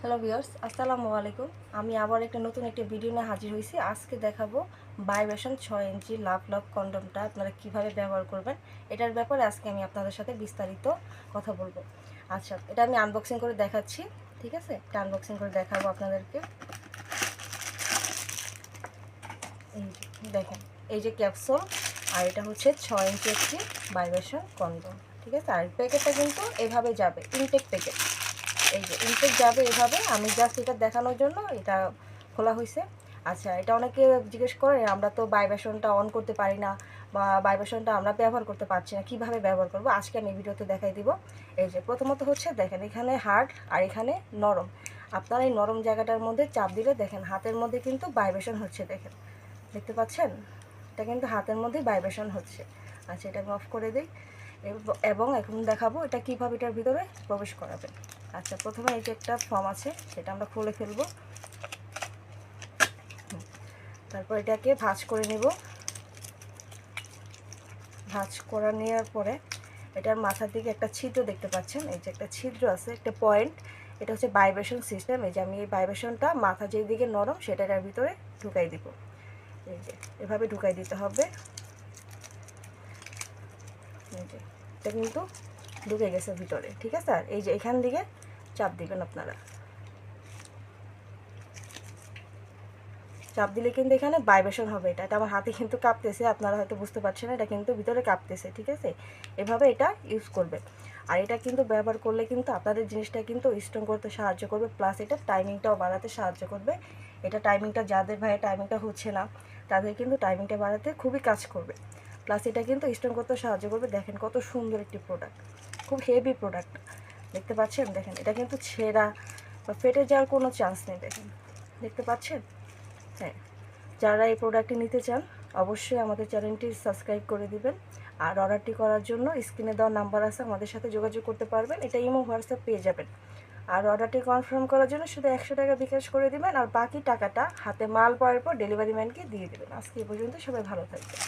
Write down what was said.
Hello viewers, আসসালামু আলাইকুম। আমি আবার নতুন একটা ভিডিও নিয়ে হাজির হয়েছি। আজকে দেখাবো ভাইব্রেশন 6 ইঞ্চি লাভ লাভ কন্ডমটা আপনারা কিভাবে ব্যবহার করবেন, এটার ব্যাপারে আজকে আমি আপনাদের সাথে বিস্তারিত কথা বলবো। আচ্ছা, এটা আমি আনবক্সিং করে দেখাচ্ছি। ঠিক আছে, এটা আনবক্সিং করে দেখাবো আপনাদেরকে। এই দেখেন, এই যে ক্যাপসুল, আর এটা হচ্ছে 6 ইঞ্চি একটি ভাইব্রেশন কন্ডম। ঠিক আছে, আর প্যাকেটটা কিন্তু এভাবে যাবে, ইনটেক প্যাকেট। এই যে ইনটেক যাবে এভাবে। আমি জাস্ট এটা দেখানোর জন্য এটা খোলা হয়েছে। আচ্ছা, এটা অনেকে জিজ্ঞেস করে আমরা তো ভাইব্রেশনটা অন করতে পারি না, বা ভাইব্রেশনটা আমরা ব্যবহার করতে পারছি না, কীভাবে ব্যবহার করব আজকে আমি ভিডিওতে দেখাই দিব। এই যে প্রথমত হচ্ছে দেখেন, এখানে হার্ড আর এখানে নরম। আপনারা এই নরম জায়গাটার মধ্যে চাপ দিলে দেখেন হাতের মধ্যে কিন্তু ভাইব্রেশন হচ্ছে। দেখেন, দেখতে পাচ্ছেন, এটা কিন্তু হাতের মধ্যেই ভাইব্রেশন হচ্ছে। আচ্ছা, এটা আমি অফ করে দিই এবং এখন দেখাবো এটা কীভাবে এটার ভিতরে প্রবেশ করাবেন। আচ্ছা, প্রথমে এই যে একটা ফর্ম আছে, সেটা আমরা খুলে ফেলবো। তারপর এটাকে ভাঁজ করে নিব। ভাঁজ করা নেওয়ার পরে এটার মাথার দিকে একটা ছিদ্র দেখতে পাচ্ছেন, এই যে একটা ছিদ্র আছে, একটা পয়েন্ট। এটা হচ্ছে ভাইব্রেশন সিস্টেম। এই যে আমি এই ভাইব্রেশনটা মাথা যেই দিকে নরম সেটার ভিতরে ঢুকাই দিব। এই যে এভাবে ঢুকাই দিতে হবে। এই যে এটা কিন্তু ঢুকে গেছে ভিতরে। ঠিক আছে, আর এই যে এখান দিকে চাপ দিবেন আপনারা। চাপ দিলে কিন্তু এখানে ভাইব্রেশন হবে। এটা আমার হাতে কিন্তু কাঁপতেছে, আপনারা হয়তো বুঝতে পারছেন না, এটা কিন্তু ভিতরে কাঁপতেছে। ঠিক আছে, এভাবে এটা ইউজ করবে। আর এটা কিন্তু ব্যবহার করলে কিন্তু আপনাদের জিনিসটা কিন্তু স্ট্রং করতে সাহায্য করবে, প্লাস এটা টাইমিংটাও বাড়াতে সাহায্য করবে। এটা টাইমিংটা যাদের ভাই টাইমিংটা হচ্ছে না, তাদের কিন্তু টাইমিংটা বাড়াতে খুবই কাজ করবে। প্লাস এটা কিন্তু স্ট্রং করতে সাহায্য করবে। দেখেন কত সুন্দর একটি প্রোডাক্ট, খুব হেভি প্রোডাক্ট। দেখতে পাচ্ছেন, দেখেন এটা কিন্তু ছেঁড়া বা ফেটে যাওয়ার কোনো চান্স নেই। দেখেন, দেখতে পাচ্ছেন। হ্যাঁ, যারা এই প্রোডাক্টটি নিতে চান অবশ্যই আমাদের চ্যানেলটি সাবস্ক্রাইব করে দিবেন। আর অর্ডারটি করার জন্য স্ক্রিনে দেওয়া নাম্বার আছে, আমাদের সাথে যোগাযোগ করতে পারবেন। এটা ইমো হোয়াটসঅ্যাপ পেয়ে যাবেন। আর অর্ডারটি কনফার্ম করার জন্য শুধু 100 টাকা বিকাশ করে দিবেন, আর বাকি টাকাটা হাতে মাল পাওয়ার পর ডেলিভারি ম্যানকে দিয়ে দেবেন। আজকে এই পর্যন্ত, সবাই ভালো থাকবেন।